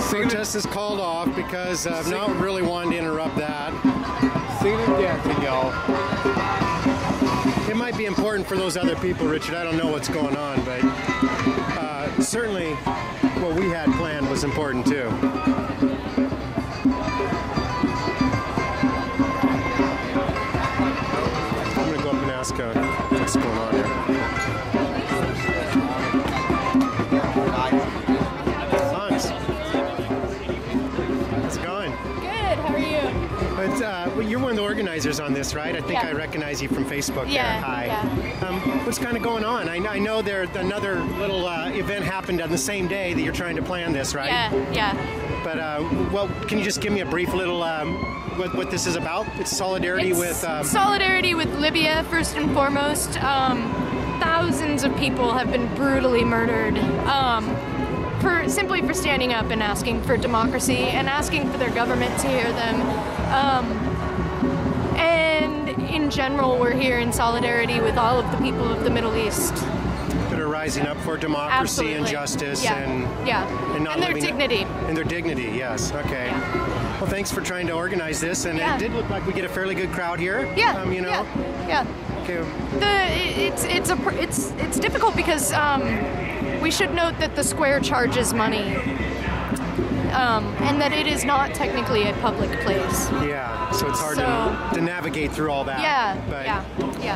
Protest is called off because of not really wanting to interrupt that. Singing and dancing, y'all. It might be important for those other people, Richard. I don't know what's going on, but certainly what we had planned was important too. I'm going to go up and ask what's going on here. Well, you're one of the organizers on this, right? I think I recognize you from Facebook. Yeah. There. Hi. Yeah. What's kind of going on? I know there another little event happened on the same day that you're trying to plan this, right? Yeah. But well, can you just give me a brief little what this is about? It's solidarity with solidarity with Libya first and foremost. Thousands of people have been brutally murdered. Simply for standing up and asking for democracy and asking for their government to hear them. And in general, we're here in solidarity with all of the people of the Middle East that are rising up for democracy and justice and their dignity. And their dignity, yes. Okay. Yeah. Well, thanks for trying to organize this, and it did look like we get a fairly good crowd here. Yeah. You know. Yeah. Okay. It's difficult because we should note that the square charges money, and that it is not technically a public place. Yeah, so it's hard to navigate through all that. Yeah.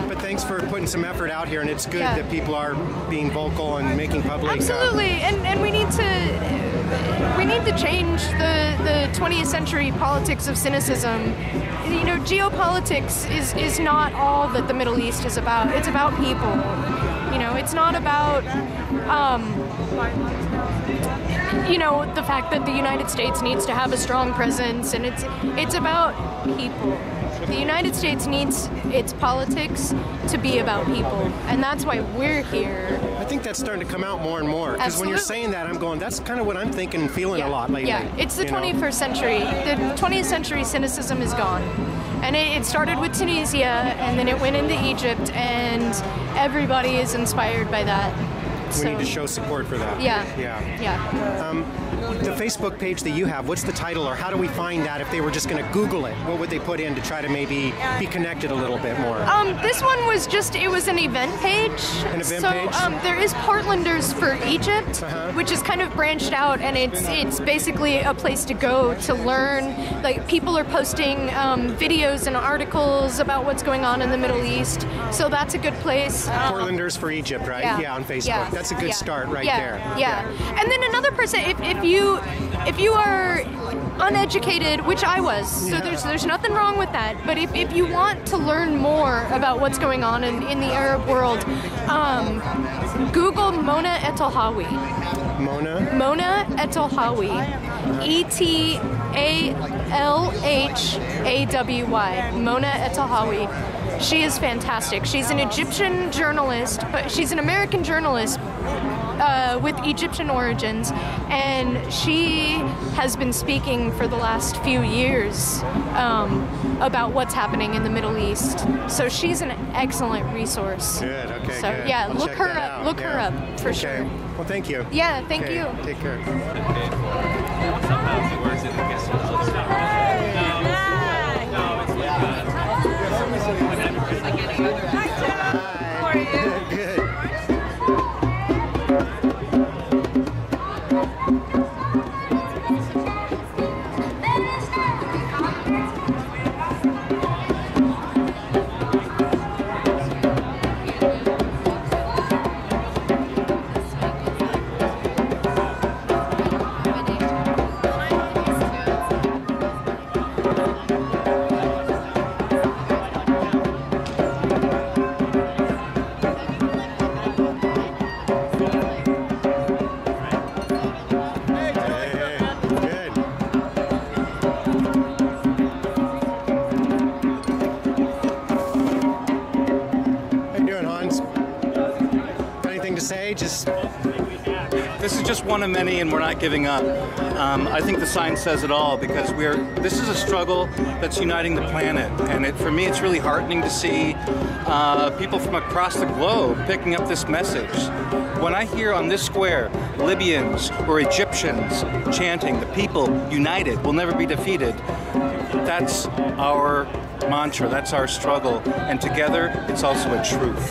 But thanks for putting some effort out here, and it's good that people are being vocal and making public. Absolutely, and we need to change the 20th century politics of cynicism. You know, geopolitics is not all that the Middle East is about. It's about people. You know, it's not about, the fact that the United States needs to have a strong presence, and it's about people. The United States needs its politics to be about people, and that's why we're here. I think that's starting to come out more and more, because when you're saying that, I'm going, that's kind of what I'm thinking and feeling a lot lately. Yeah, it's the 21st century. The 20th century cynicism is gone. And it started with Tunisia, and then it went into Egypt, and everybody is inspired by that. We need to show support for that. Yeah. The Facebook page that you have, what's the title, or how do we find that if they were just going to Google it? What would they put in to try to maybe be connected a little bit more? This one was it was an event page. An event page? There is Portlanders for Egypt, which is kind of branched out, and it's basically a place to go to learn. Like, people are posting videos and articles about what's going on in the Middle East, so that's a good place. Portlanders for Egypt, right? Yeah, on Facebook. Yeah. That's a good start right there. Yeah. And then another person, if you are uneducated, which I was, so there's nothing wrong with that, but if you want to learn more about what's going on in the Arab world, Google Mona Etelhawy. Mona Etelhawy. Etalhawy. Mona Etelhawy. She is fantastic. She's an Egyptian journalist, but she's an American journalist with Egyptian origins, and she has been speaking for the last few years about what's happening in the Middle East. So she's an excellent resource. Good, okay, so, good. yeah, I'll look check her that up. out. Look her up, for sure. Well, thank you. Yeah, thank you. Take care. Good. just one of many, and we're not giving up. I think the sign says it all, because this is a struggle that's uniting the planet, and for me it's really heartening to see people from across the globe picking up this message. When I hear on this square Libyans or Egyptians chanting, "The people united will never be defeated," that's our mantra, that's our struggle, and together it's also a truth.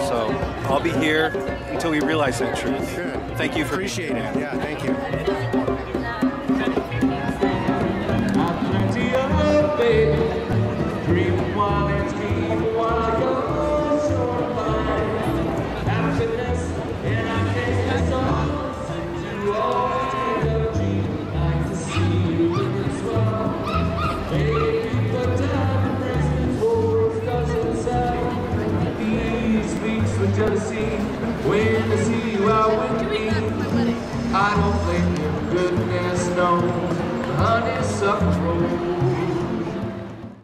So I'll be here until we realize that truth. Good. Thank you for Appreciate it. Yeah, thank you. Jealousy, when they see you out with me, I don't blame you, goodness knows, honeysuckle.